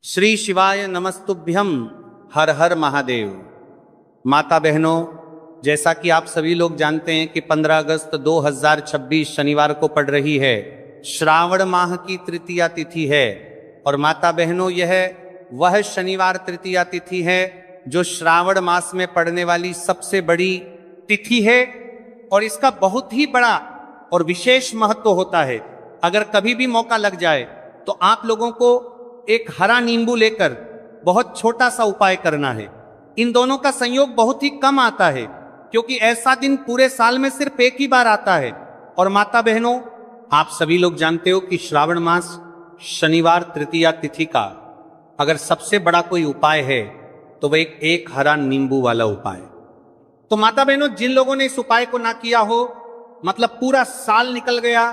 श्री शिवाय नमस्तुभ्यम। हर हर महादेव। माता बहनों, जैसा कि आप सभी लोग जानते हैं कि 15 अगस्त 2026 शनिवार को पड़ रही है, श्रावण माह की तृतीया तिथि है। और माता बहनों, यह वह शनिवार तृतीया तिथि है जो श्रावण मास में पड़ने वाली सबसे बड़ी तिथि है और इसका बहुत ही बड़ा और विशेष महत्व होता है। अगर कभी भी मौका लग जाए तो आप लोगों को एक हरा नींबू लेकर बहुत छोटा सा उपाय करना है। इन दोनों का संयोग बहुत ही कम आता है क्योंकि ऐसा दिन पूरे साल में सिर्फ एक ही बार आता है। और माता बहनों, आप सभी लोग जानते हो कि श्रावण मास शनिवार तृतीया तिथि का अगर सबसे बड़ा कोई उपाय है तो वह एक हरा नींबू वाला उपाय। तो माता बहनों, जिन लोगों ने इस उपाय को ना किया हो, मतलब पूरा साल निकल गया,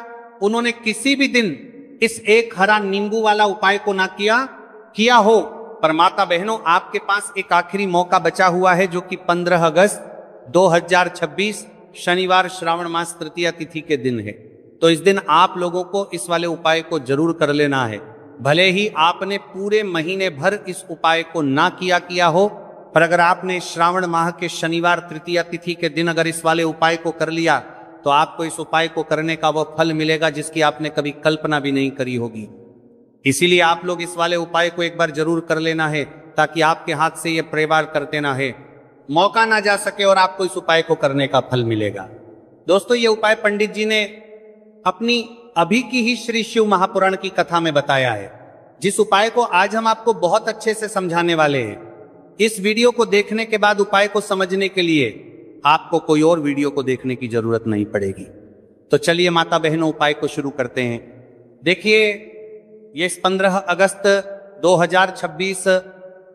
उन्होंने किसी भी दिन इस एक हरा नींबू वाला उपाय को ना किया हो, पर माता बहनों, आपके पास एक आखिरी मौका बचा हुआ है जो कि 15 अगस्त 2026 शनिवार श्रावण मास तृतीया तिथि के दिन है। तो इस दिन आप लोगों को इस वाले उपाय को जरूर कर लेना है। भले ही आपने पूरे महीने भर इस उपाय को ना किया हो, पर अगर आपने श्रावण माह के शनिवार तृतीया तिथि के दिन अगर इस वाले उपाय को कर लिया तो आपको इस उपाय को करने का वह फल मिलेगा जिसकी आपने कभी कल्पना भी नहीं करी होगी। इसीलिए आप लोग इस वाले उपाय को एक बार जरूर कर लेना है ताकि आपके हाथ से यह प्रवार करते ना है, मौका ना जा सके और आपको इस उपाय को करने का फल मिलेगा। दोस्तों, ये उपाय पंडित जी ने अपनी अभी की ही श्री शिव महापुराण की कथा में बताया है, जिस उपाय को आज हम आपको बहुत अच्छे से समझाने वाले हैं। इस वीडियो को देखने के बाद उपाय को समझने के लिए आपको कोई और वीडियो को देखने की जरूरत नहीं पड़ेगी। तो चलिए माता बहनों, उपाय को शुरू करते हैं। देखिए, ये 15 अगस्त 2026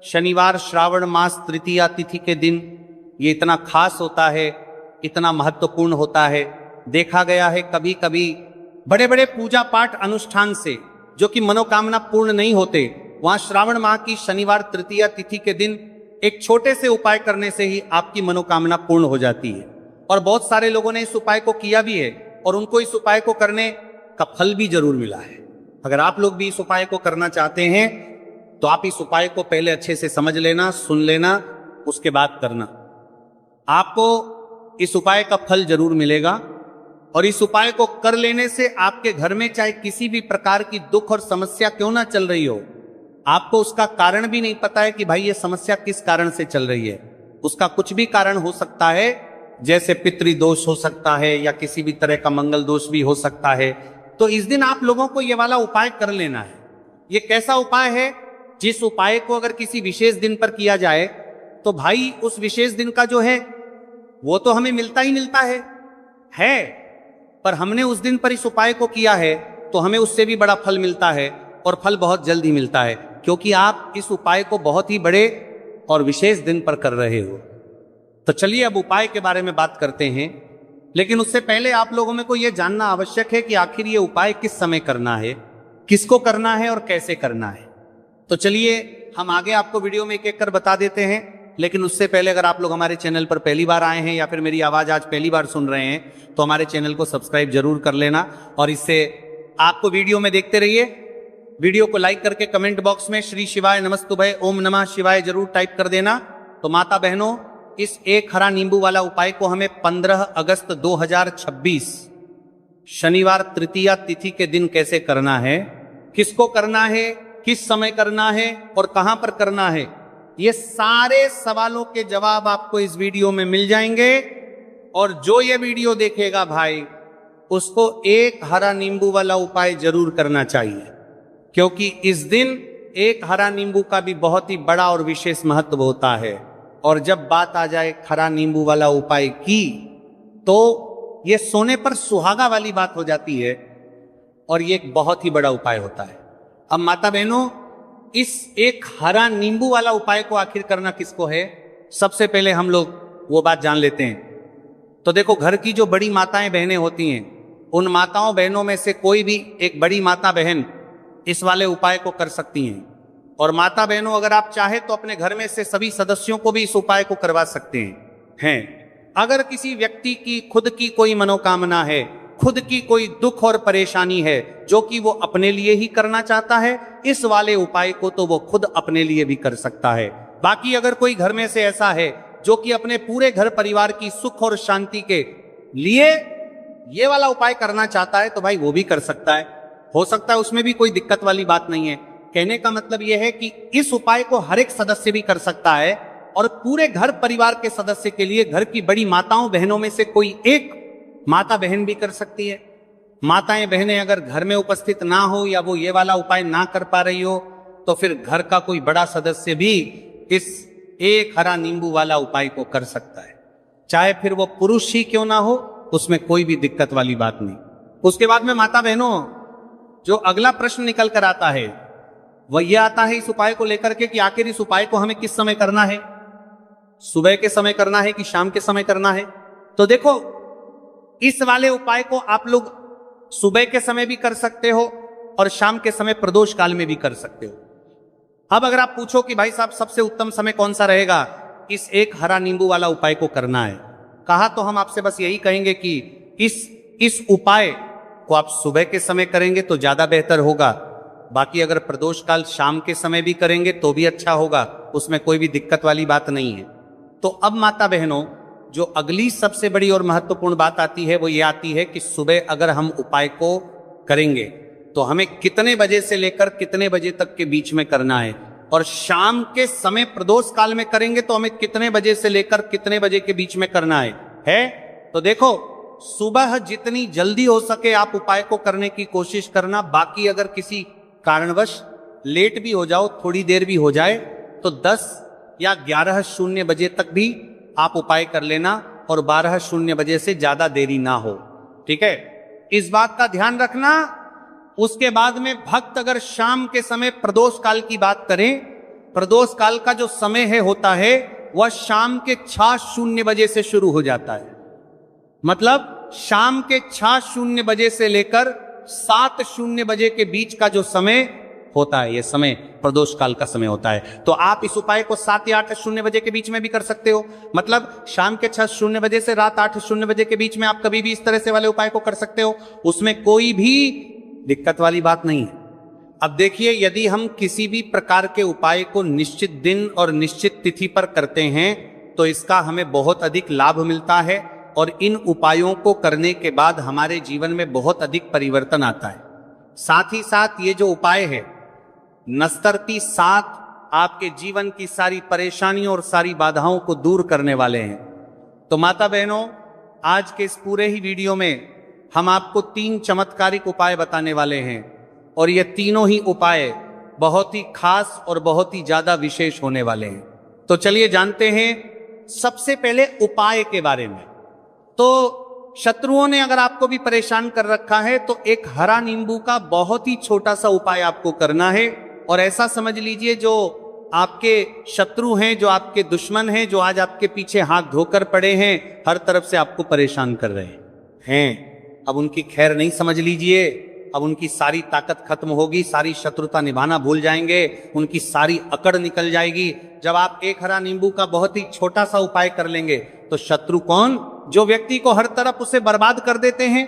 शनिवार श्रावण मास तृतीया तिथि के दिन ये इतना खास होता है, इतना महत्वपूर्ण होता है। देखा गया है कभी कभी बड़े बड़े पूजा पाठ अनुष्ठान से जो कि मनोकामना पूर्ण नहीं होते, वहां श्रावण माह की शनिवार तृतीया तिथि के दिन एक छोटे से उपाय करने से ही आपकी मनोकामना पूर्ण हो जाती है। और बहुत सारे लोगों ने इस उपाय को किया भी है और उनको इस उपाय को करने का फल भी जरूर मिला है। अगर आप लोग भी इस उपाय को करना चाहते हैं तो आप इस उपाय को पहले अच्छे से समझ लेना, सुन लेना, उसके बाद करना। आपको इस उपाय का फल जरूर मिलेगा। और इस उपाय को कर लेने से आपके घर में चाहे किसी भी प्रकार की दुख और समस्या क्यों ना चल रही हो, आपको उसका कारण भी नहीं पता है कि भाई ये समस्या किस कारण से चल रही है। उसका कुछ भी कारण हो सकता है, जैसे पितृदोष हो सकता है या किसी भी तरह का मंगल दोष भी हो सकता है। तो इस दिन आप लोगों को ये वाला उपाय कर लेना है। ये कैसा उपाय है? जिस उपाय को अगर किसी विशेष दिन पर किया जाए तो भाई उस विशेष दिन का जो है वो तो हमें मिलता ही मिलता है, पर हमने उस दिन पर इस उपाय को किया है तो हमें उससे भी बड़ा फल मिलता है और फल बहुत जल्दी मिलता है, क्योंकि आप इस उपाय को बहुत ही बड़े और विशेष दिन पर कर रहे हो। तो चलिए अब उपाय के बारे में बात करते हैं, लेकिन उससे पहले आप लोगों में को यह जानना आवश्यक है कि आखिर ये उपाय किस समय करना है, किसको करना है और कैसे करना है। तो चलिए हम आगे आपको वीडियो में एक एक कर बता देते हैं, लेकिन उससे पहले अगर आप लोग हमारे चैनल पर पहली बार आए हैं या फिर मेरी आवाज आज पहली बार सुन रहे हैं तो हमारे चैनल को सब्सक्राइब जरूर कर लेना और इससे आपको वीडियो में देखते रहिए। वीडियो को लाइक करके कमेंट बॉक्स में श्री शिवाय नमस्तुभ्य ओम नमः शिवाय जरूर टाइप कर देना। तो माता बहनों, इस एक हरा नींबू वाला उपाय को हमें 15 अगस्त 2026 शनिवार तृतीया तिथि के दिन कैसे करना है, किसको करना है, किस समय करना है और कहां पर करना है, ये सारे सवालों के जवाब आपको इस वीडियो में मिल जाएंगे। और जो ये वीडियो देखेगा भाई, उसको एक हरा नींबू वाला उपाय जरूर करना चाहिए, क्योंकि इस दिन एक हरा नींबू का भी बहुत ही बड़ा और विशेष महत्व होता है। और जब बात आ जाए हरा नींबू वाला उपाय की, तो ये सोने पर सुहागा वाली बात हो जाती है और ये एक बहुत ही बड़ा उपाय होता है। अब माता बहनों, इस एक हरा नींबू वाला उपाय को आखिर करना किसको है, सबसे पहले हम लोग वो बात जान लेते हैं। तो देखो, घर की जो बड़ी माताएं बहनें होती हैं, उन माताओं बहनों में से कोई भी एक बड़ी माता बहन इस वाले उपाय को कर सकती हैं। और माता बहनों, अगर आप चाहे तो अपने घर में से सभी सदस्यों को भी इस उपाय को करवा सकते हैं। अगर किसी व्यक्ति की खुद की कोई मनोकामना है खुद की कोई दुख और परेशानी है जो कि वो अपने लिए ही करना चाहता है, इस वाले उपाय को तो वो खुद अपने लिए भी कर सकता है। बाकी अगर कोई घर में से ऐसा है जो कि अपने पूरे घर परिवार की सुख और शांति के लिए ये वाला उपाय करना चाहता है तो भाई वो भी कर सकता है, हो सकता है उसमें भी कोई दिक्कत वाली बात नहीं है। कहने का मतलब यह है कि इस उपाय को हर एक सदस्य भी कर सकता है और पूरे घर परिवार के सदस्य के लिए घर की बड़ी माताओं बहनों में से कोई एक माता बहन भी कर सकती है। माताएं बहनें अगर घर में उपस्थित ना हो या वो ये वाला उपाय ना कर पा रही हो तो फिर घर का कोई बड़ा सदस्य भी इस एक हरा नींबू वाला उपाय को कर सकता है, चाहे फिर वो पुरुष ही क्यों ना हो, उसमें कोई भी दिक्कत वाली बात नहीं। उसके बाद में माता बहनों जो अगला प्रश्न निकल कर आता है वह यह आता है इस उपाय को लेकर के कि आखिर इस उपाय को हमें किस समय करना है, सुबह के समय करना है कि शाम के समय करना है। तो देखो इस वाले उपाय को आप लोग सुबह के समय भी कर सकते हो और शाम के समय प्रदोष काल में भी कर सकते हो। अब अगर आप पूछो कि भाई साहब सबसे उत्तम समय कौन सा रहेगा इस एक हरा नींबू वाला उपाय को करना है, कहा तो हम आपसे बस यही कहेंगे कि इस उपाय को आप सुबह के समय करेंगे तो ज्यादा बेहतर होगा। बाकी अगर प्रदोष काल शाम के समय भी करेंगे तो भी अच्छा होगा, उसमें कोई भी दिक्कत वाली बात नहीं है। तो अब माता बहनों जो अगली सबसे बड़ी और महत्वपूर्ण बात आती है वो ये आती है कि सुबह अगर हम उपाय को करेंगे तो हमें कितने बजे से लेकर कितने बजे तक के बीच में करना है, और शाम के समय प्रदोष काल में करेंगे तो हमें कितने बजे से लेकर कितने बजे के बीच में करना है? तो देखो सुबह जितनी जल्दी हो सके आप उपाय को करने की कोशिश करना। बाकी अगर किसी कारणवश लेट भी हो जाओ, थोड़ी देर भी हो जाए, तो 10 या 11:00 बजे तक भी आप उपाय कर लेना और 12:00 बजे से ज्यादा देरी ना हो, ठीक है? इस बात का ध्यान रखना। उसके बाद में भक्त अगर शाम के समय प्रदोष काल की बात करें, प्रदोष काल का जो समय होता है वह शाम के 6:00 बजे से शुरू हो जाता है। मतलब शाम के 6:00 बजे से लेकर 7:00 बजे के बीच का जो समय होता है, यह समय प्रदोष काल का समय होता है। तो आप इस उपाय को 7 या 8:00 बजे के बीच में भी कर सकते हो। मतलब शाम के 6:00 बजे से रात 8:00 बजे के बीच में आप कभी भी इस तरह से वाले उपाय को कर सकते हो, उसमें कोई भी दिक्कत वाली बात नहीं है। अब देखिए यदि हम किसी भी प्रकार के उपाय को निश्चित दिन और निश्चित तिथि पर करते हैं तो इसका हमें बहुत अधिक लाभ मिलता है और इन उपायों को करने के बाद हमारे जीवन में बहुत अधिक परिवर्तन आता है। साथ ही साथ ये जो उपाय है नस्तरती 7 आपके जीवन की सारी परेशानियों और सारी बाधाओं को दूर करने वाले हैं। तो माता बहनों आज के इस पूरे ही वीडियो में हम आपको 3 चमत्कारिक उपाय बताने वाले हैं और ये तीनों ही उपाय बहुत ही खास और बहुत ही ज्यादा विशेष होने वाले हैं। तो चलिए जानते हैं सबसे पहले उपाय के बारे में। तो शत्रुओं ने अगर आपको भी परेशान कर रखा है तो एक हरा नींबू का बहुत ही छोटा सा उपाय आपको करना है। और ऐसा समझ लीजिए जो आपके शत्रु हैं, जो आपके दुश्मन हैं, जो आज आपके पीछे हाथ धोकर पड़े हैं, हर तरफ से आपको परेशान कर रहे हैं, अब उनकी खैर नहीं समझ लीजिए। अब उनकी सारी ताकत खत्म होगी, सारी शत्रुता निभाना भूल जाएंगे, उनकी सारी अकड़ निकल जाएगी। जब आप एक हरा नींबू का बहुत ही छोटा सा उपाय कर लेंगे तो शत्रु कौन? जो व्यक्ति को हर तरफ उसे बर्बाद कर देते हैं।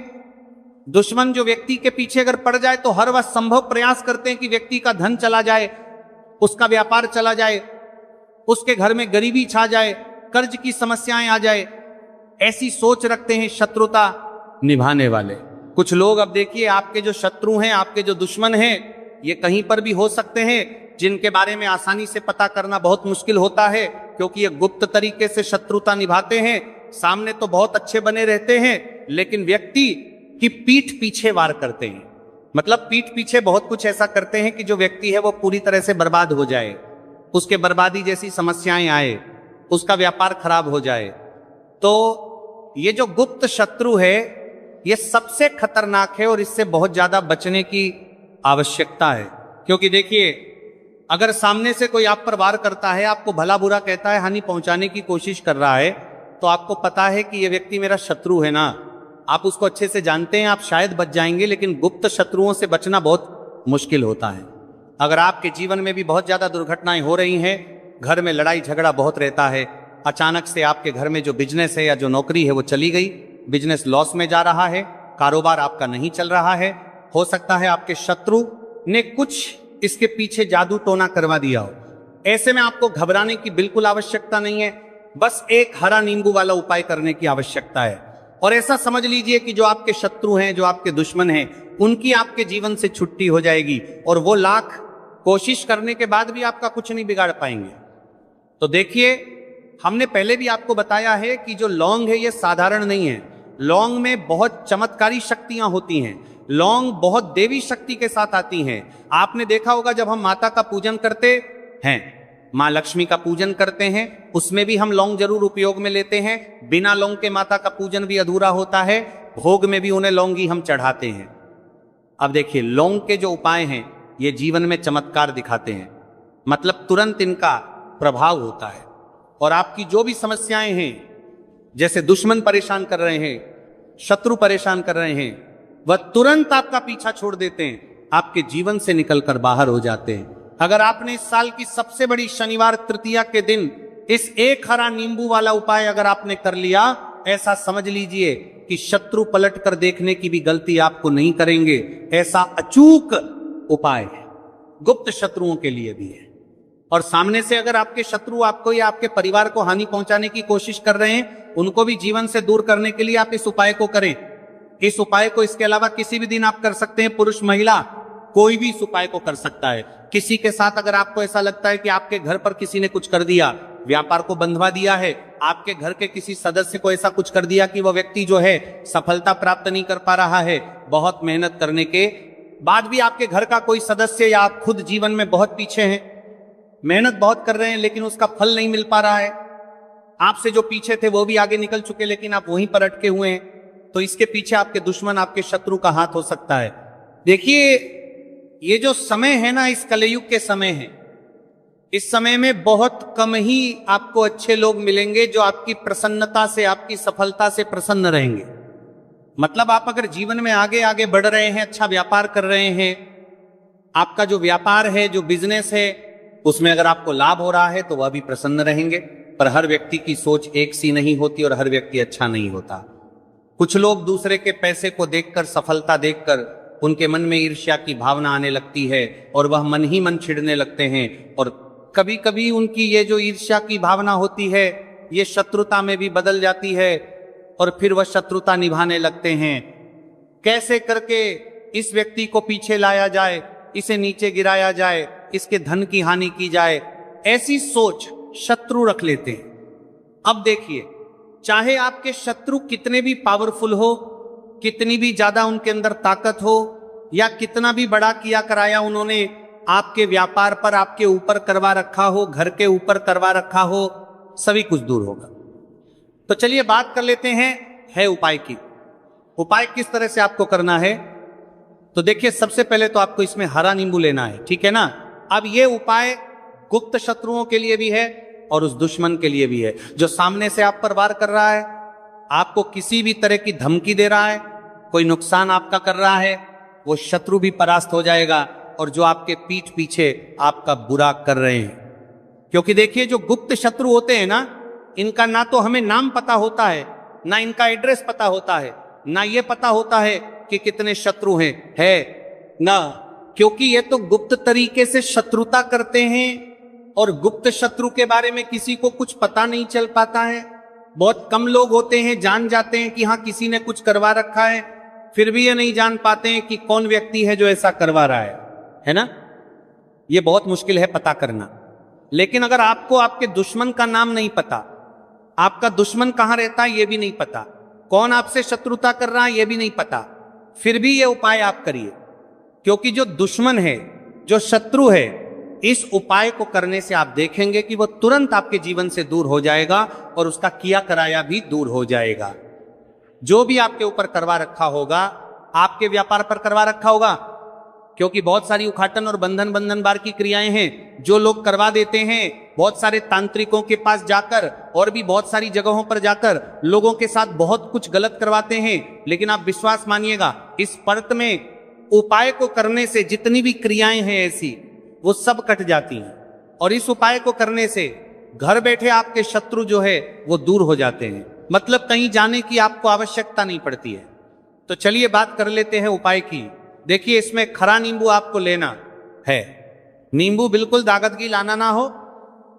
दुश्मन जो व्यक्ति के पीछे अगर पड़ जाए तो हर वह संभव प्रयास करते हैं कि व्यक्ति का धन चला जाए, उसका व्यापार चला जाए, उसके घर में गरीबी छा जाए, कर्ज की समस्याएं आ जाए। ऐसी सोच रखते हैं शत्रुता निभाने वाले कुछ लोग। अब देखिए आपके जो शत्रु हैं, आपके जो दुश्मन हैं, ये कहीं पर भी हो सकते हैं, जिनके बारे में आसानी से पता करना बहुत मुश्किल होता है क्योंकि ये गुप्त तरीके से शत्रुता निभाते हैं। सामने तो बहुत अच्छे बने रहते हैं लेकिन व्यक्ति की पीठ पीछे वार करते हैं। मतलब पीठ पीछे बहुत कुछ ऐसा करते हैं कि जो व्यक्ति है वो पूरी तरह से बर्बाद हो जाए, उसके बर्बादी जैसी समस्याएं आए, उसका व्यापार खराब हो जाए। तो ये जो गुप्त शत्रु है ये सबसे खतरनाक है और इससे बहुत ज्यादा बचने की आवश्यकता है। क्योंकि देखिए अगर सामने से कोई आप पर वार करता है, आपको भला बुरा कहता है, हानि पहुंचाने की कोशिश कर रहा है, तो आपको पता है कि ये व्यक्ति मेरा शत्रु है ना, आप उसको अच्छे से जानते हैं, आप शायद बच जाएंगे। लेकिन गुप्त शत्रुओं से बचना बहुत मुश्किल होता है। अगर आपके जीवन में भी बहुत ज्यादा दुर्घटनाएं हो रही हैं, घर में लड़ाई झगड़ा बहुत रहता है, अचानक से आपके घर में जो बिजनेस है या जो नौकरी है वो चली गई, बिजनेस लॉस में जा रहा है, कारोबार आपका नहीं चल रहा है, हो सकता है आपके शत्रु ने कुछ इसके पीछे जादू टोना करवा दिया हो। ऐसे में आपको घबराने की बिल्कुल आवश्यकता नहीं है, बस एक हरा नींबू वाला उपाय करने की आवश्यकता है। और ऐसा समझ लीजिए कि जो आपके शत्रु हैं, जो आपके दुश्मन हैं, उनकी आपके जीवन से छुट्टी हो जाएगी और वो लाख कोशिश करने के बाद भी आपका कुछ नहीं बिगाड़ पाएंगे। तो देखिए, हमने पहले भी आपको बताया है कि जो लौंग है ये साधारण नहीं है। लौंग में बहुत चमत्कारी शक्तियां होती हैं। लौंग बहुत देवी शक्ति के साथ आती हैं। आपने देखा होगा जब हम माता का पूजन करते हैं, माँ लक्ष्मी का पूजन करते हैं, उसमें भी हम लौंग जरूर उपयोग में लेते हैं। बिना लौंग के माता का पूजन भी अधूरा होता है। भोग में भी उन्हें लौंग ही हम चढ़ाते हैं। अब देखिए, लौंग के जो उपाय हैं ये जीवन में चमत्कार दिखाते हैं, मतलब तुरंत इनका प्रभाव होता है। और आपकी जो भी समस्याएं हैं, जैसे दुश्मन परेशान कर रहे हैं, शत्रु परेशान कर रहे हैं, वह तुरंत आपका पीछा छोड़ देते हैं, आपके जीवन से निकलकर बाहर हो जाते हैं। अगर आपने इस साल की सबसे बड़ी शनिवार तृतीया के दिन इस एक हरा नींबू वाला उपाय अगर आपने कर लिया, ऐसा समझ लीजिए कि शत्रु पलट कर देखने की भी गलती आपको नहीं करेंगे। ऐसा अचूक उपाय है, गुप्त शत्रुओं के लिए भी है। और सामने से अगर आपके शत्रु आपको या आपके परिवार को हानि पहुंचाने की कोशिश कर रहे हैं, उनको भी जीवन से दूर करने के लिए आप इस उपाय को करें। इस उपाय को इसके अलावा किसी भी दिन आप कर सकते हैं। पुरुष महिला कोई भी इस उपाय को कर सकता है। किसी के साथ अगर आपको ऐसा लगता है कि आपके घर पर किसी ने कुछ कर दिया, व्यापार को बंधवा दिया है, आपके घर के किसी सदस्य को ऐसा कुछ कर दिया कि वह व्यक्ति जो है सफलता प्राप्त नहीं कर पा रहा है, बहुत मेहनत करने के बाद भी आपके घर का कोई सदस्य या आप खुद जीवन में बहुत पीछे हैं, मेहनत बहुत कर रहे हैं लेकिन उसका फल नहीं मिल पा रहा है, आपसे जो पीछे थे वो भी आगे निकल चुके लेकिन आप वहीं पर अटके हुए हैं, तो इसके पीछे आपके दुश्मन, आपके शत्रु का हाथ हो सकता है। देखिए, ये जो समय है ना, इस कलयुग के समय है, इस समय में बहुत कम ही आपको अच्छे लोग मिलेंगे जो आपकी प्रसन्नता से, आपकी सफलता से प्रसन्न रहेंगे। मतलब आप अगर जीवन में आगे आगे बढ़ रहे हैं, अच्छा व्यापार कर रहे हैं, आपका जो व्यापार है, जो बिजनेस है, उसमें अगर आपको लाभ हो रहा है तो वह भी प्रसन्न रहेंगे। पर हर व्यक्ति की सोच एक सी नहीं होती और हर व्यक्ति अच्छा नहीं होता। कुछ लोग दूसरे के पैसे को देखकर, सफलता देखकर उनके मन में ईर्ष्या की भावना आने लगती है और वह मन ही मन छिड़ने लगते हैं। और कभी कभी उनकी ये जो ईर्ष्या की भावना होती है ये शत्रुता में भी बदल जाती है और फिर वह शत्रुता निभाने लगते हैं। कैसे करके इस व्यक्ति को पीछे लाया जाए, इसे नीचे गिराया जाए, इसके धन की हानि की जाए, ऐसी सोच शत्रु रख लेते हैं। अब देखिए, चाहे आपके शत्रु कितने भी पावरफुल हो, कितनी भी ज्यादा उनके अंदर ताकत हो, या कितना भी बड़ा किया कराया उन्होंने आपके व्यापार पर, आपके ऊपर करवा रखा हो, घर के ऊपर करवा रखा हो, सभी कुछ दूर होगा। तो चलिए बात कर लेते हैं उपाय की। उपाय किस तरह से आपको करना है? तो देखिए, सबसे पहले तो आपको इसमें हरा नींबू लेना है, ठीक है ना। अब ये उपाय गुप्त शत्रुओं के लिए भी है और उस दुश्मन के लिए भी है जो सामने से आप पर वार कर रहा है, आपको किसी भी तरह की धमकी दे रहा है, कोई नुकसान आपका कर रहा है, वो शत्रु भी परास्त हो जाएगा। और जो आपके पीठ पीछे आपका बुरा कर रहे हैं, क्योंकि देखिए, जो गुप्त शत्रु होते हैं ना, इनका ना तो हमें नाम पता होता है, ना इनका एड्रेस पता होता है, ना ये पता होता है कि कितने शत्रु हैं, है ना, क्योंकि ये तो गुप्त तरीके से शत्रुता करते हैं और गुप्त शत्रु के बारे में किसी को कुछ पता नहीं चल पाता है। बहुत कम लोग होते हैं जान जाते हैं कि हाँ किसी ने कुछ करवा रखा है, फिर भी ये नहीं जान पाते हैं कि कौन व्यक्ति है जो ऐसा करवा रहा है ना। ये बहुत मुश्किल है पता करना। लेकिन अगर आपको आपके दुश्मन का नाम नहीं पता, आपका दुश्मन कहां रहता है ये भी नहीं पता, कौन आपसे शत्रुता कर रहा है ये भी नहीं पता, फिर भी ये उपाय आप करिए, क्योंकि जो दुश्मन है, जो शत्रु है, इस उपाय को करने से आप देखेंगे कि वह तुरंत आपके जीवन से दूर हो जाएगा और उसका किया कराया भी दूर हो जाएगा। जो भी आपके ऊपर करवा रखा होगा, आपके व्यापार पर करवा रखा होगा, क्योंकि बहुत सारी उखाटन और बंधन बार की क्रियाएं हैं जो लोग करवा देते हैं, बहुत सारे तांत्रिकों के पास जाकर और भी बहुत सारी जगहों पर जाकर लोगों के साथ बहुत कुछ गलत करवाते हैं। लेकिन आप विश्वास मानिएगा, इस पर्त में उपाय को करने से जितनी भी क्रियाएं हैं ऐसी, वो सब कट जाती हैं। और इस उपाय को करने से घर बैठे आपके शत्रु जो है वो दूर हो जाते हैं। मतलब कहीं जाने की आपको आवश्यकता नहीं पड़ती है। तो चलिए बात कर लेते हैं उपाय की। देखिए, इसमें खरा नींबू आपको लेना है। नींबू बिल्कुल दागदगी लाना ना हो।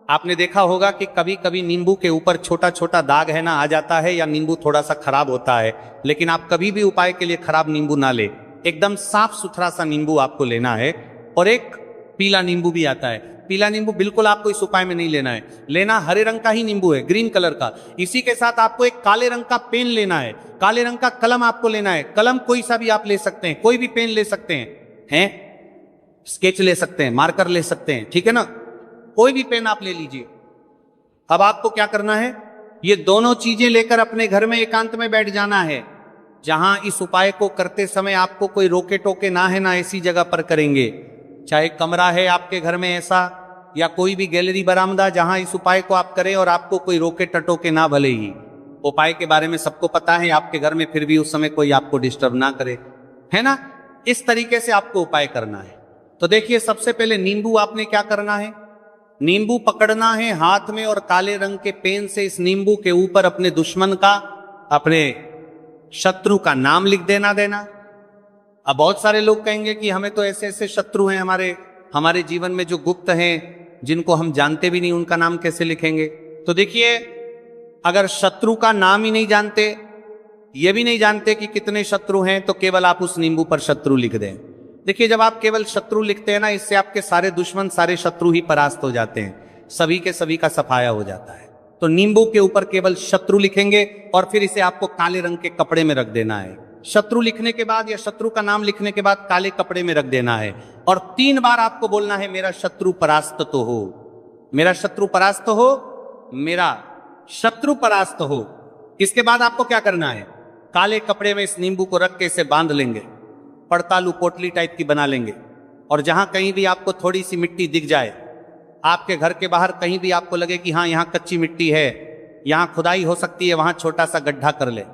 आपने देखा होगा कि कभी कभी नींबू के ऊपर छोटा छोटा दाग है ना आ जाता है, या नींबू थोड़ा सा खराब होता है। लेकिन आप कभी भी उपाय के लिए खराब नींबू ना ले, एकदम साफ सुथरा सा नींबू आपको लेना है। और एक पीला नींबू भी आता है। पीला नींबू बिल्कुल आपको इस उपाय में नहीं लेना है, लेना हरे रंग का ही नींबू है, ग्रीन कलर का। इसी के साथ आपको एक काले रंग का पेन लेना है, काले रंग का कलम आपको लेना है। कलम कोई सा भी आप ले सकते हैं, कोई भी पेन ले सकते हैं, स्केच ले सकते हैं, मार्कर ले सकते हैं, ठीक है ना, कोई भी पेन आप ले लीजिए। अब आपको क्या करना है, ये दोनों चीजें लेकर अपने घर में एकांत में बैठ जाना है, जहां इस उपाय को करते समय आपको कोई रोके टोके ना है, ना ऐसी जगह पर करेंगे। चाहे कमरा है आपके घर में ऐसा, या कोई भी गैलरी बरामदा, जहां इस उपाय को आप करें और आपको कोई रोके टटोके ना, भले ही उपाय के बारे में सबको पता है आपके घर में, फिर भी उस समय कोई आपको डिस्टर्ब ना करे, है ना। इस तरीके से आपको उपाय करना है। तो देखिए, सबसे पहले नींबू आपने क्या करना है, नींबू पकड़ना है हाथ में, और काले रंग के पेन से इस नींबू के ऊपर अपने दुश्मन का, अपने शत्रु का नाम लिख देना। अब बहुत सारे लोग कहेंगे कि हमें तो ऐसे ऐसे शत्रु हैं हमारे जीवन में जो गुप्त हैं, जिनको हम जानते भी नहीं, उनका नाम कैसे लिखेंगे। तो देखिए, अगर शत्रु का नाम ही नहीं जानते, ये भी नहीं जानते कि कितने शत्रु हैं, तो केवल आप उस नींबू पर शत्रु लिख दें। देखिए, जब आप केवल शत्रु लिखते हैं ना, इससे आपके सारे दुश्मन, सारे शत्रु ही परास्त हो जाते हैं, सभी के सभी का सफाया हो जाता है। तो नींबू के ऊपर केवल शत्रु लिखेंगे, और फिर इसे आपको काले रंग के कपड़े में रख देना है। शत्रु लिखने के बाद, या शत्रु का नाम लिखने के बाद, काले कपड़े में रख देना है, और 3 बार आपको बोलना है, मेरा शत्रु परास्त तो हो, मेरा शत्रु परास्त हो, मेरा शत्रु परास्त हो। इसके बाद आपको क्या करना है, काले कपड़े में इस नींबू को रख के इसे बांध लेंगे, पड़तालू पोटली टाइप की बना लेंगे। और जहां कहीं भी आपको थोड़ी सी मिट्टी दिख जाए, आपके घर के बाहर कहीं भी आपको लगे कि हाँ, यहां कच्ची मिट्टी है, यहां खुदाई हो सकती है, वहां छोटा सा गड्ढा कर ले।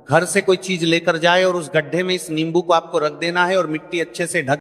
घर से कोई चीज लेकर जाए और उस गड्ढे में इस नींबू को आपको रख देना है, और मिट्टी अच्छे से ढक